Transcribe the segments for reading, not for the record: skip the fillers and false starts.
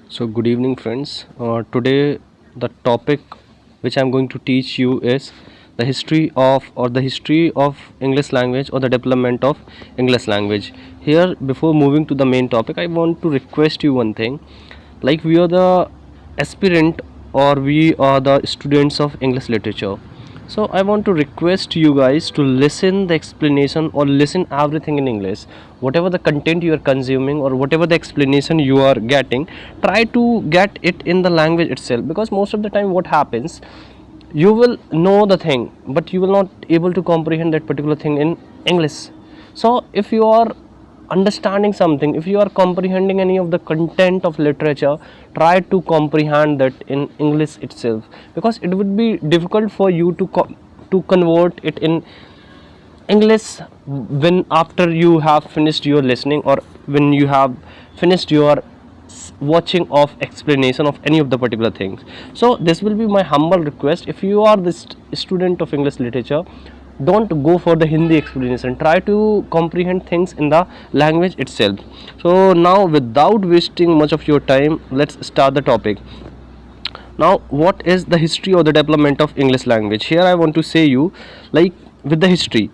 So, good evening, friends. Today, the topic which I'm going to teach you is the history of English language or the development of English language. Here, before moving to the main topic, I want to request you one thing. Like we are the aspirant or we are the students of English literature, so I want to request you guys to listen the explanation or listen everything in English. Whatever the content you are consuming or whatever the explanation you are getting, try to get it in the language itself, because most of the time what happens, you will know the thing but you will not able to comprehend that particular thing in English. So if you are understanding something, if you are comprehending any of the content of literature, try to comprehend that in English itself, because it would be difficult for you to convert it in English when after you have finished your listening or when you have finished your watching of explanation of any of the particular things. So this will be my humble request. If you are the student of English literature, don't go for the Hindi explanation, try to comprehend things in the language itself. So now, without wasting much of your time, let's start the topic. Now, what is the history or the development of English language? Here I want to say you, like, with the history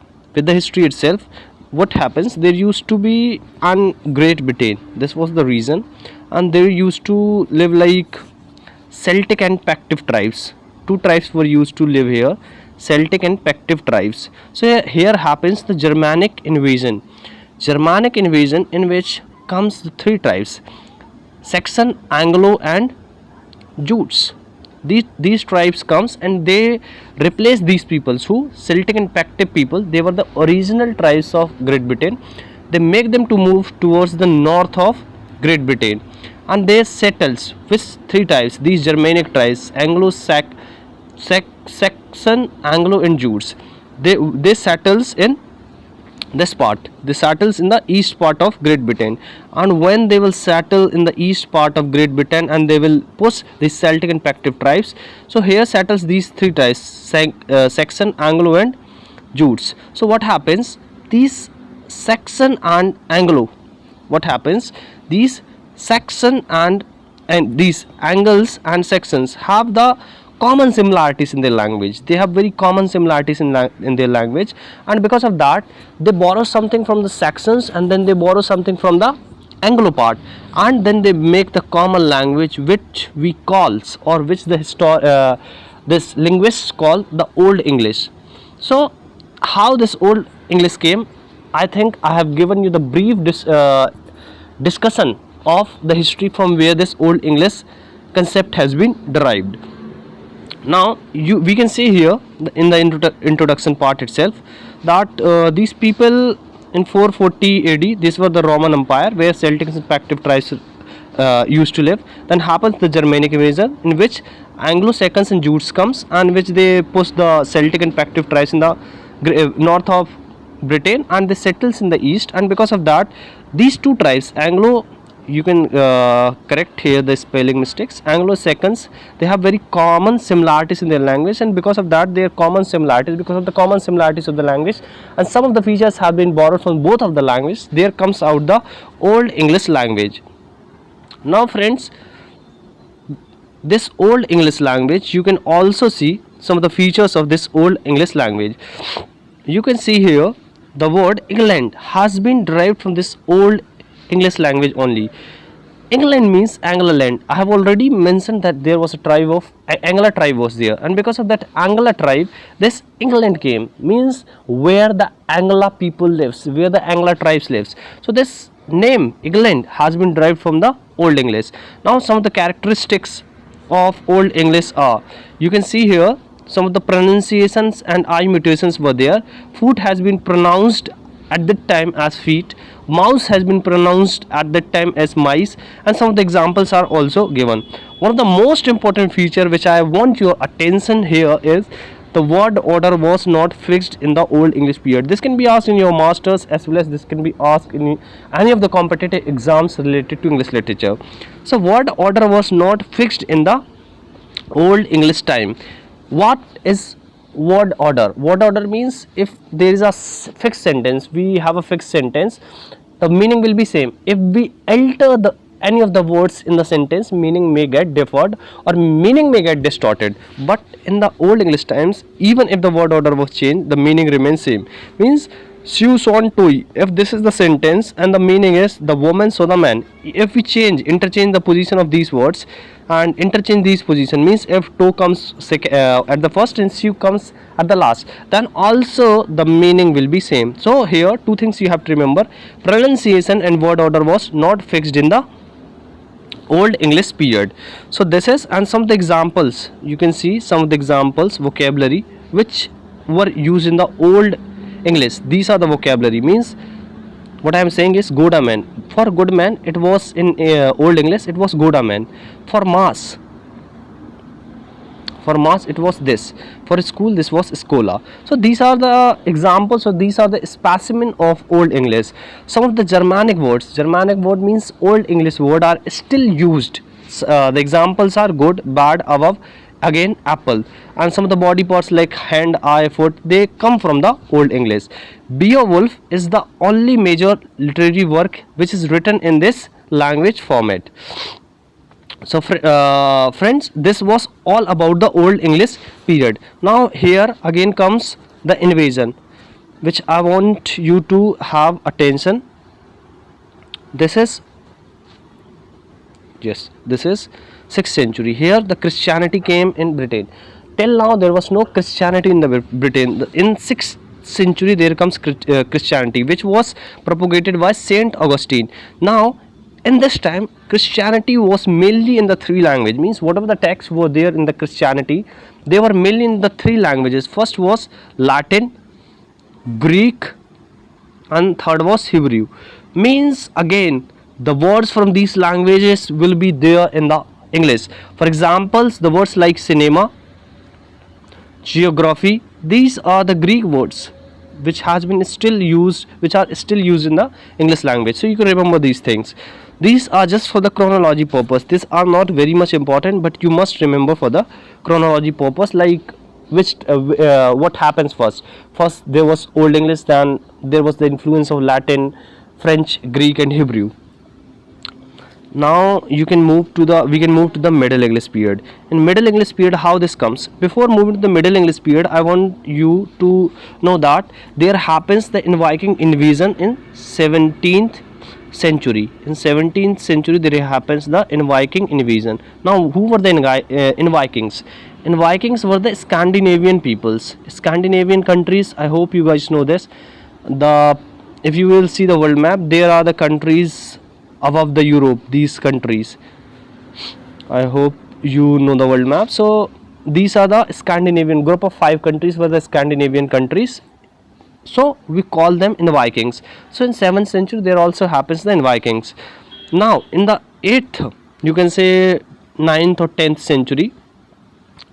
itself, what happens, there used to be an Great Britain. This was the reason, and there used to live like Celtic and Pictive tribes. Two tribes were used to live here, Celtic and Pictive tribes. So here happens the Germanic invasion. Germanic invasion in which comes the three tribes: Saxon, Anglo, and Jutes. These tribes comes and they replace these peoples who Celtic and Pictive people. They were the original tribes of Great Britain. They make them to move towards the north of Great Britain, and they settles with three tribes. These Germanic tribes, Anglo, Saxon, Anglo, and Jutes. They settles in this part. They settles in the east part of Great Britain, and when they will settle in the east part of Great Britain and they will push the Celtic and Pictive tribes, so here settles these three tribes: Saxon, Anglo, and Jutes. So what happens, these Saxon and Anglo, what happens, these Saxon and these Angles and Saxons have the common similarities in their language. They have very common similarities in their language, and because of that, they borrow something from the Saxons and then they borrow something from the Anglo part, and then they make the common language which we calls, or which this linguists call the Old English. So how this Old English came, I think I have given you the brief discussion of the history from where this Old English concept has been derived. Now we can see here in the introduction part itself that these people in 440 AD, these were the Roman Empire where Celtics and Pictive tribes used to live. Then happens the Germanic invasion in which Anglo-Saxons and Jutes comes, and which they push the Celtic and Pictive tribes in the north of Britain, and they settles in the east. And because of that, these two tribes, Anglo, you can correct here the spelling mistakes, Anglo-Saxons, they have very common similarities in their language, and because of that, their common similarities, because of the common similarities of the language, and some of the features have been borrowed from both of the language, there comes out the Old English language. Now friends, this Old English language, you can also see some of the features of this Old English language. You can see here the word England has been derived from this Old English language only. England means Anglo land. I have already mentioned that there was a tribe of Anglo tribe was there, and because of that Anglo tribe, this England came, means where the Anglo people lives, where the Anglo tribes lives. So this name England has been derived from the Old English. Now some of the characteristics of Old English are, you can see here some of the pronunciations and I mutations were there. Foot has been pronounced at that time as feet, mouse has been pronounced at that time as mice, and some of the examples are also given. One of the most important feature which I want your attention here is the word order was not fixed in the Old English period. This can be asked in your masters as well as this can be asked in any of the competitive exams related to English literature. So word order was not fixed in the Old English time. What is word order? Word order means if there is a fixed sentence, we have a fixed sentence, the meaning will be same. If we alter the any of the words in the sentence, meaning may get deferred or meaning may get distorted. But in the old English times, even if the word order was changed, the meaning remains same. Means Siu son tui. If this is the sentence and the meaning is the woman so the man. If we interchange the position of these words and interchange these position, means if to comes at the first and Siu comes at the last, then also the meaning will be same. So here two things you have to remember: pronunciation and word order was not fixed in the old English period. So this is, and some of the examples you can see, some of the examples vocabulary which were used in the old English. These are the vocabulary. Means what I am saying is goda man. For good man, it was in old English, it was goda man. For mass, for mass it was this. For school, this was schola. So these are the examples, or these are the specimen of old English. Some of the Germanic words, Germanic word means old English word, are still used. The examples are good, bad, above, again, apple. And some of the body parts like hand, eye, foot, they come from the old English. Beowulf is the only major literary work which is written in this language format. So friends, this was all about the old English period. Now here again comes the invasion, which I want you to have attention. This is, yes, this is 6th century. Here the Christianity came in Britain. Till now there was no Christianity in the Britain. In 6th century there comes Christianity, which was propagated by Saint Augustine. Now in this time Christianity was mainly in the three language. Means whatever the texts were there in the Christianity, they were mainly in the three languages. First was Latin, Greek, and third was Hebrew. Means again the words from these languages will be there in the English. For examples, the words like cinema, geography, these are the Greek words which has been still used, which are still used in the English language. So you can remember these things. These are just for the chronology purpose. These are not very much important, but you must remember for the chronology purpose, like which what happens first. First there was old English, then there was the influence of Latin, French, Greek, and Hebrew. Now we can move to the Middle English period. In Middle English period, how this comes? Before moving to the Middle English period, I want you to know that there happens the Viking invasion in 17th century. In 17th century there happens the Viking invasion. Now who were the Vikings? Vikings were the Scandinavian peoples, Scandinavian countries. I hope you guys know this. The If you will see the world map, there are the countries above the Europe, these countries. I hope you know the world map. So these are the Scandinavian group of 5 countries were the Scandinavian countries. So we call them in Vikings. So in 7th century there also happens the Vikings. Now in the 8th, you can say 9th or 10th century,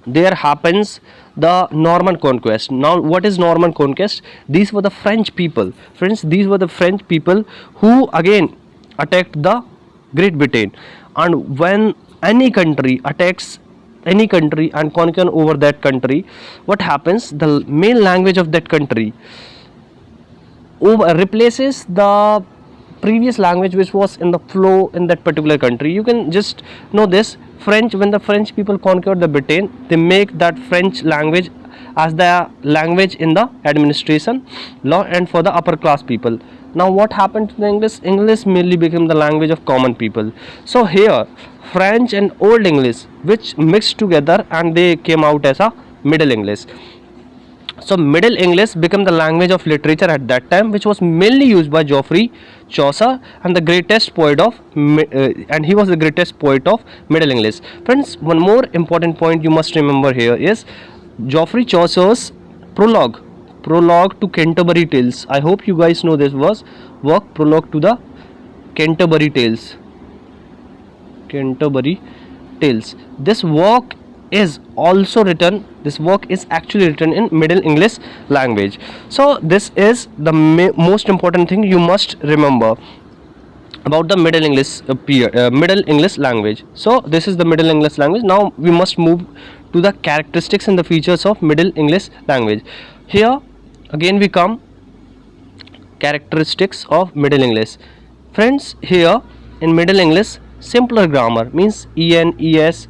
there happens the Norman conquest. Now what is Norman conquest? These were the French people. Friends, these were the French people who again attacked the Great Britain. And when any country attacks any country and conquer over that country, what happens? The main language of that country replaces the previous language which was in the flow in that particular country. You can just know this. French, when the French people conquered the Britain, they make that French language as the language in the administration, law, and for the upper class people. Now what happened to the English? English merely became the language of common people. So here French and Old English which mixed together and they came out as a Middle English. So Middle English became the language of literature at that time, which was mainly used by Geoffrey Chaucer, and the greatest poet of and he was the greatest poet of Middle English. Friends, one more important point you must remember here is Geoffrey Chaucer's prologue to Canterbury Tales. I hope you guys know this work, prologue to the Canterbury Tales. This work is actually written in Middle English language. So this is the most important thing you must remember about the Middle English Middle English language. So this is the Middle English language. Now we must move to the characteristics and the features of Middle English language. Here again we come characteristics of Middle English. Friends, here in Middle English simpler grammar, means en, es,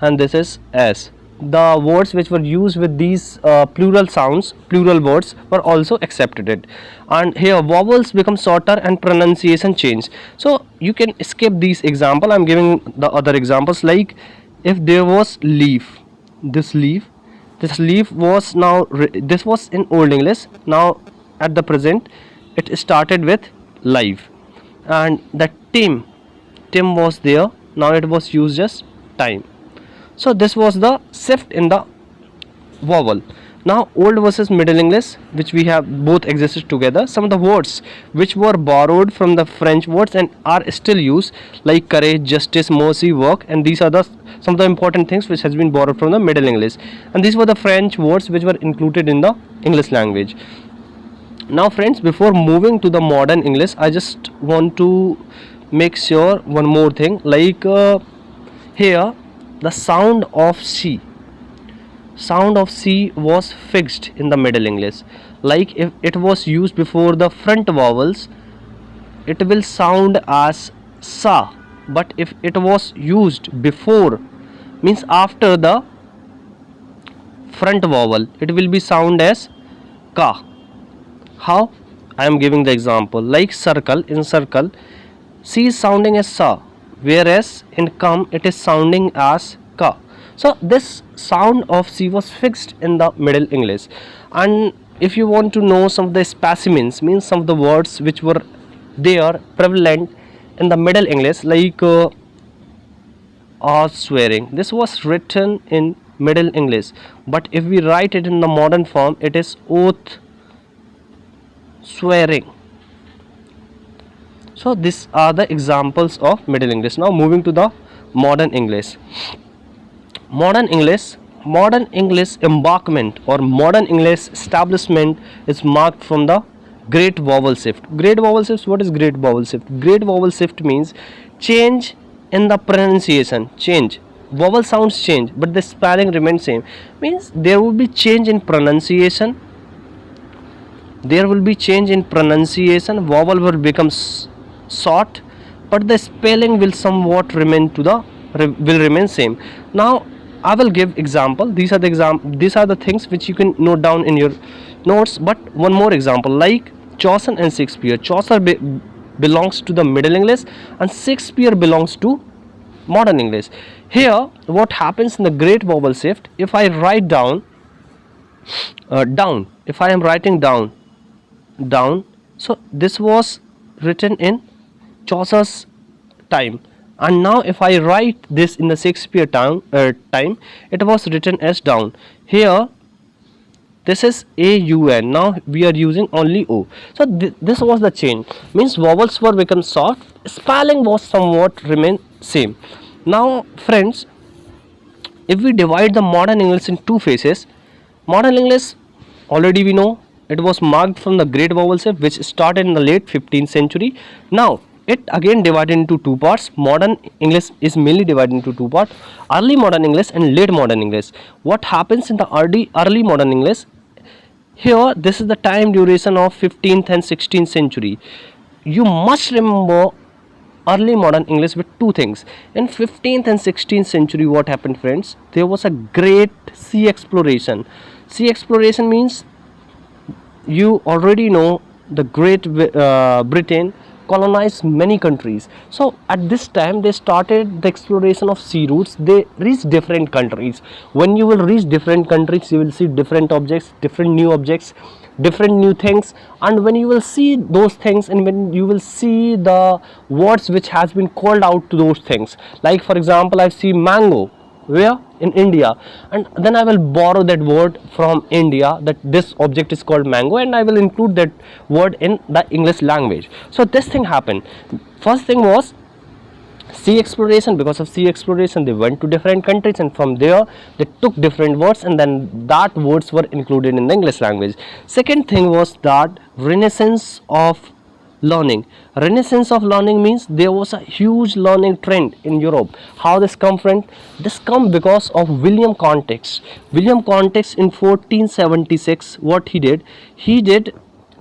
and this is s. The words which were used with these plural sounds, plural words, were also accepted it. And here vowels become shorter and pronunciation change. So you can skip these example. I'm giving the other examples, like if there was leaf, this leaf, this leaf was now this was in old English. Now at the present it started with live. And the Tim was there, now it was used as time. So this was the shift in the vowel. Now old versus middle English, which we have both existed together. Some of the words which were borrowed from the French words and are still used, like courage, justice, mercy, work, and these are the some of the important things which has been borrowed from the middle English, and these were the French words which were included in the English language. Now friends, before moving to the modern English, I just want to make sure one more thing, like here the sound of C was fixed in the middle English. Like if it was used before the front vowels, it will sound as sa, but if it was used before, means after the front vowel, it will be sound as ka. How? I am giving the example, like circle, in circle C is sounding as sa, whereas in come it is sounding as ka. So this sound of C was fixed in the middle English. And if you want to know some of the specimens, means some of the words which were there prevalent in the middle English, like swearing, this was written in middle English, but if we write it in the modern form, it is oath, swearing. So these are the examples of middle English. Now moving to the modern English. Modern English embarkment or modern English establishment is marked from the great vowel shift. Great vowel shift, what is great vowel shift? Great vowel shift means change in the pronunciation, change. Vowel sounds change, but the spelling remains same. Means there will be change in pronunciation. There will be change in pronunciation. Vowel will become short, but the spelling will somewhat remain will remain same. Now I will give example. These are the things which you can note down in your notes. But one more example, like Chaucer and Shakespeare. Chaucer belongs to the middle English and Shakespeare belongs to modern English. Here what happens in the great vowel shift, if I write down down, if I am writing down, so this was written in Chaucer's time, and now if I write this in the Shakespeare time, it was written as down. Here this is AUN, now we are using only O. So this was the change, means vowels were become soft, spelling was somewhat remain same. Now friends, if we divide the modern English in two phases, modern English already we know it was marked from the great vowel shift which started in the late 15th century. Now it again divided into two parts. Modern English is mainly divided into two parts, early modern English and late modern English. What happens in the early modern English? Here this is the time duration of 15th and 16th century. You must remember early modern English with two things. In 15th and 16th century, what happened friends? There was a great sea exploration. Sea exploration means, you already know, the Great Britain colonized many countries. So at this time they started the exploration of sea routes. They reached different countries. When you will reach different countries, you will see different objects, different new things, and when you will see those things and when you will see the words which has been called out to those things, like for example I see mango where in India, and then I will borrow that word from India, that this object is called mango, and I will include that word in the English language. So this thing happened. First thing was sea exploration. Because of sea exploration they went to different countries, and from there they took different words, and then that words were included in the English language. Second thing was that renaissance of learning. Renaissance of learning means there was a huge learning trend in Europe. How this come from? This come because of William Context. William Context in 1476, what he did,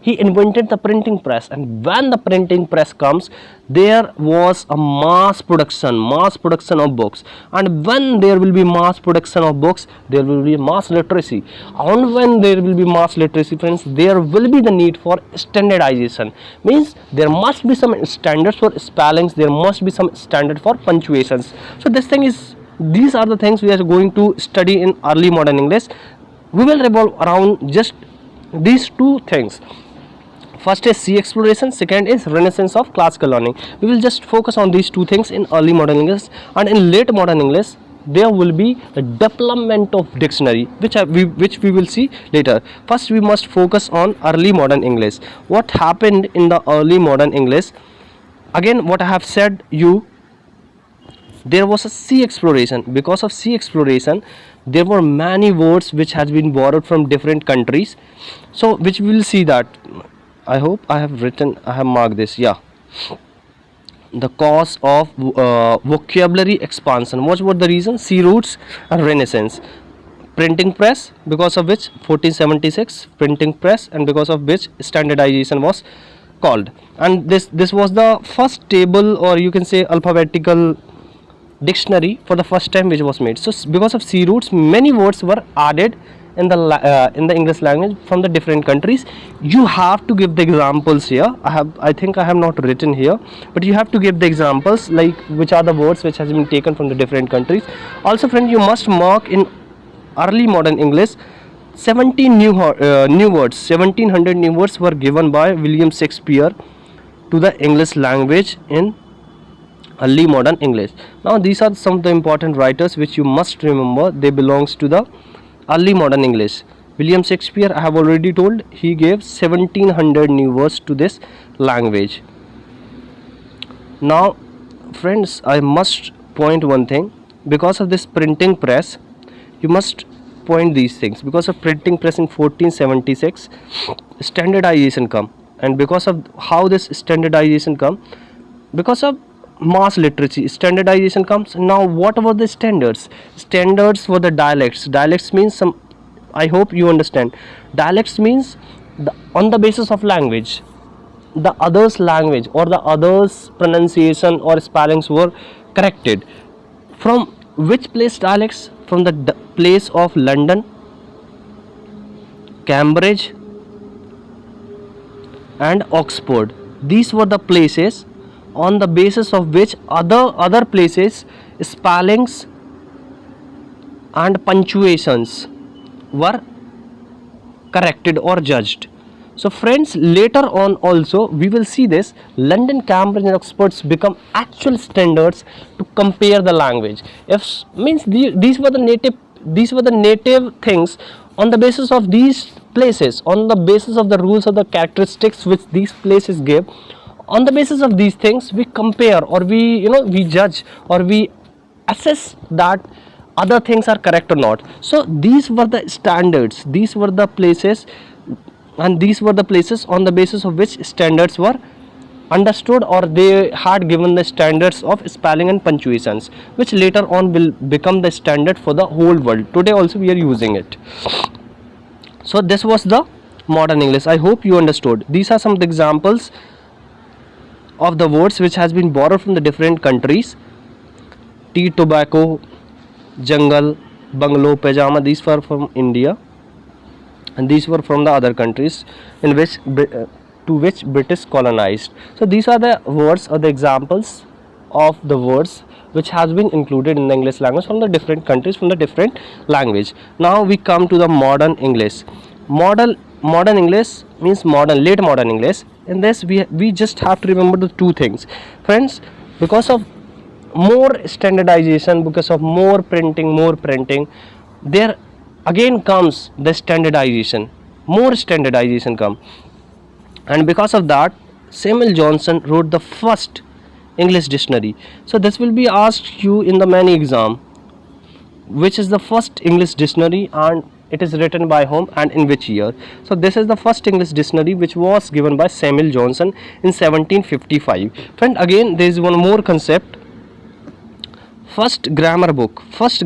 he invented the printing press. And when the printing press comes, there was a mass production of books. And when there will be mass production of books, there will be mass literacy. And when there will be mass literacy, friends, there will be the need for standardization. Means there must be some standards for spellings, there must be some standard for punctuations. So this thing is, these are the things we are going to study in early modern English. We will revolve around just these two things. First is sea exploration, second is renaissance of classical learning. We will just focus on these two things in early modern English. And in late modern English, there will be the development of dictionary, which we will see later. First we must focus on early modern English. What happened in the early modern English? Again, what I have said you, there was a sea exploration. Because of sea exploration, there were many words which has been borrowed from different countries. So which we will see that, I hope I have marked this. Yeah, the cause of vocabulary expansion. What were the reasons? Sea routes and renaissance. Printing press, because of which 1476 printing press, and because of which standardization was called. And this was the first table, or you can say alphabetical dictionary for the first time which was made. So because of sea routes, many words were added in the English language from the different countries. You have to give the examples here. I think I have not written here, but you have to give the examples, like which are the words which has been taken from the different countries. Also, friend, you must mark in early modern English 17 new words. 1700 new words were given by William Shakespeare to the English language in early modern English. Now these are some of the important writers which you must remember. They belongs to the early modern English. William Shakespeare, I have already told, he gave 1700 new words to this language. Now friends, I must point one thing. Because of this printing press, you must point these things. Because of printing press in 1476, standardization come. And because of how this standardization come, because of mass literacy, standardization comes. Now what were the standards? Standards were the dialects. Dialects means some, I hope you understand. Dialects means on the basis of language, the others language or the others pronunciation or spellings were corrected. From which place dialects? From the place of London, Cambridge and Oxford. These were the places on the basis of which other places spellings and punctuations were corrected or judged. So friends, later on also we will see this. London, Cambridge and Oxford become actual standards to compare the language. If means these were the native things. On the basis of these places, on the basis of the rules or the characteristics which these places give, on the basis of these things we compare, or we judge, or we assess that other things are correct or not. So these were the standards, these were the places, and these were the places on the basis of which standards were understood, or they had given the standards of spelling and punctuations, which later on will become the standard for the whole world. Today also we are using it. So this was the modern English. I hope you understood. These are some of the examples of the words which has been borrowed from the different countries. Tea, tobacco, jungle, bungalow, pajama, these were from India, and these were from the other countries in which to which British colonized. So these are the words or the examples of the words which has been included in the English language from the different countries, from the different language. Now we come to the modern English. Modern English means late modern English. In this we just have to remember the two things, friends. Because of more standardization, because of more printing, there again comes the standardization, more standardization come. And because of that, Samuel Johnson wrote the first English dictionary. So this will be asked you in the many exam, which is the first English dictionary, and it is written by whom and in which year. So this is the first English dictionary which was given by Samuel Johnson in 1755. Friend, again there is one more concept. First grammar book was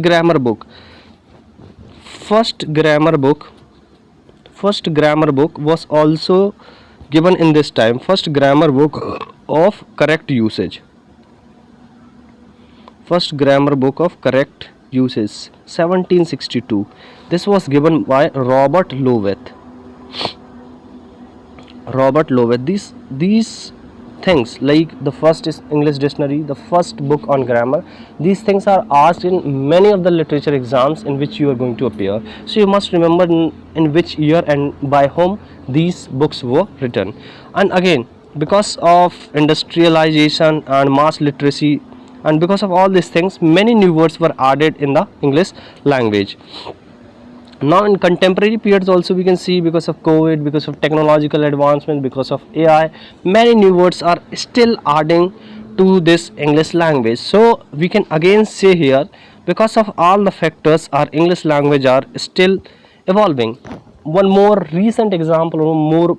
also given in this time. First grammar book of correct usage. First grammar book of correct usage, 1762. This was given by Robert Loweth. Robert Loweth. These things, like the first is English dictionary, the first book on grammar, these things are asked in many of the literature exams in which you are going to appear. So you must remember in which year and by whom these books were written. And again, because of industrialization and mass literacy, and because of all these things, many new words were added in the English language. Now in contemporary periods also, we can see, because of COVID, because of technological advancement, because of AI, many new words are still adding to this English language. So we can again say here, because of all the factors, our English language are still evolving. One more recent example, or more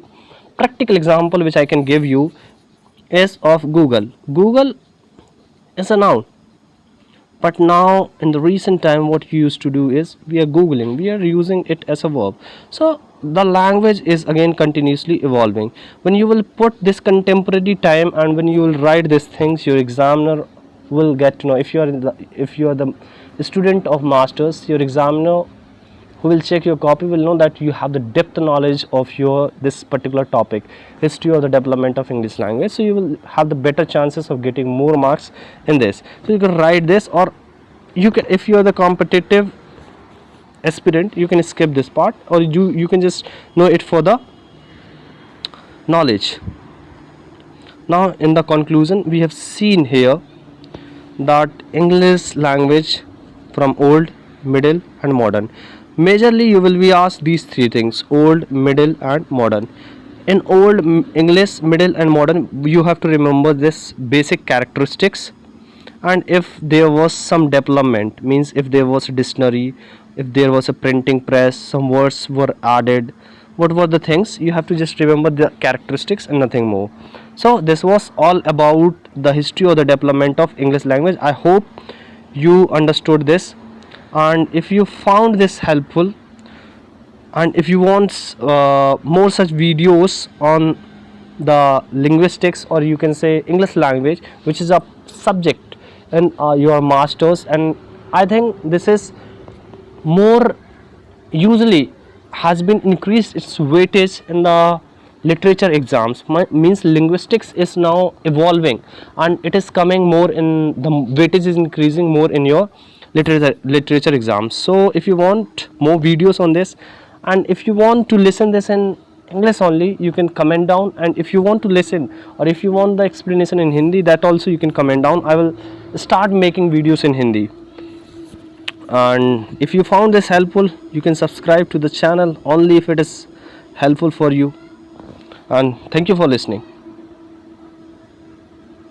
practical example which I can give you is of Google. Google is a noun, but now in the recent time, what you used to do is, we are googling, we are using it as a verb. So the language is again continuously evolving. When you will put this contemporary time, and when you will write these things, your examiner will get to know. If you are the student of masters, your examiner who will check your copy will know that you have the depth knowledge of your this particular topic, history or the development of English language. So you will have the better chances of getting more marks in this. So you can write this, or you can, if you are the competitive aspirant, you can skip this part, or you can just know it for the knowledge. Now in the conclusion, we have seen here that English language from old, middle and modern. Majorly you will be asked these three things: old, middle and modern. In old, English, middle and modern, you have to remember this basic characteristics. And if there was some development, means if there was a dictionary, if there was a printing press, some words were added, what were the things, you have to just remember the characteristics and nothing more. So this was all about the history or the development of English language. I hope you understood this, and if you found this helpful, and if you want more such videos on the linguistics, or you can say English language, which is a subject in your masters, and I think this is more usually has been increased its weightage in the literature exams. Means linguistics is now evolving, and it is coming more in the weightage is increasing more in your literature exams. So if you want more videos on this, and if you want to listen this in English only, you can comment down. And if you want to listen, or if you want the explanation in Hindi, that also you can comment down. I will start making videos in Hindi. And if you found this helpful, you can subscribe to the channel only if it is helpful for you. And thank you for listening.